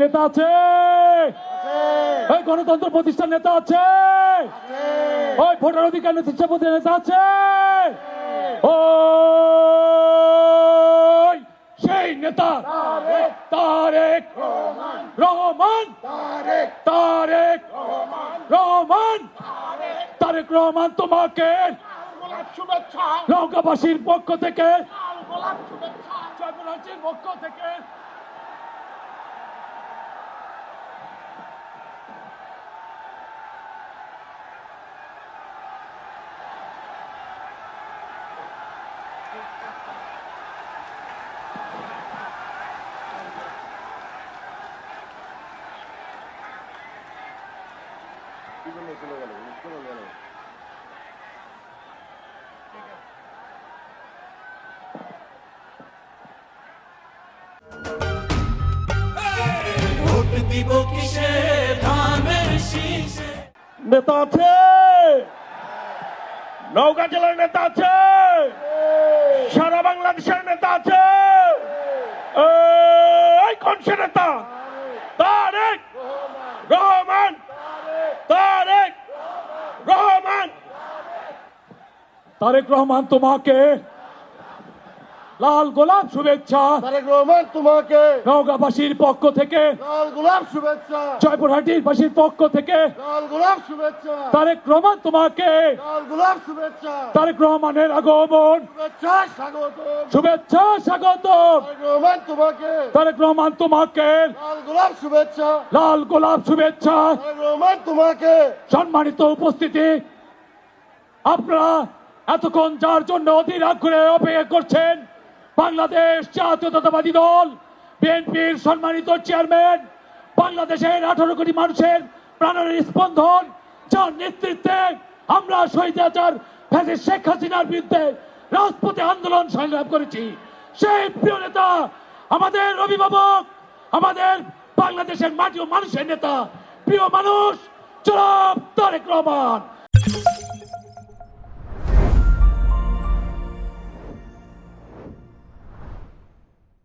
নেতা আছে, এই গণতন্ত্র প্রতিষ্ঠান নেতা আছে, ওই ভোটার অধিকার প্রতিষ্ঠা নেতা আছে, ওই সেই নেতা তারেক রহমান, তারেক রহমান, তারেক রহমান তোমাকে নৌকাবাসীর পক্ষ থেকে, জয়পুরহাটের পক্ষ থেকে ভোট দিব কিসে ধানের শীষে। নেতা আছে, নওগাঁ জেলার নেতা আছে, সারা বাংলাদেশের নেতা আছে, এই কোন সে নেতা? তারেক রহমান, তারেক রহমান, তারেক রহমান তোমাকে লাল গোলাপ শুভেচ্ছা, তারেক রহমান তোমাকে নওগাঁবাসীর পক্ষ থেকে, লাল গোলাপ শুভেচ্ছা, জয়পুরহাটির বাসীর পক্ষ থেকে, লাল গোলাপ শুভেচ্ছা, তারেক রহমান তোমাকে, লাল গোলাপ শুভেচ্ছা, তারেক রহমানের আগমন, শুভেচ্ছা স্বাগত। শুভেচ্ছা স্বাগত, তারেক রহমান তোমাকে তারেক রহমান তোমাকে লাল গোলাপ শুভেচ্ছা, লাল গোলাপ শুভেচ্ছা। তারেক রহমান তোমাকে। সম্মানিত উপস্থিতি, আপনারা এতক্ষণ যার জন্য অধীর আগ্রহে অপেক্ষা করছেন, বাংলাদেশ জাতীয়তাবাদী দল বিএনপির সম্মানিত চেয়ারম্যান, বাংলাদেশের 18 কোটি মানুষের প্রাণের স্পন্দন, যার নেতৃত্বে আমরা স্বৈরাচার ফ্যাসিস্ট শেখ হাসিনার বিরুদ্ধে রাজপথে আন্দোলন সংগ্রাম করেছি, সেই প্রিয় নেতা, আমাদের অভিভাবক, আমাদের বাংলাদেশের মাটি ও মানুষের নেতা, প্রিয় মানুষ জনাব তারেক রহমান।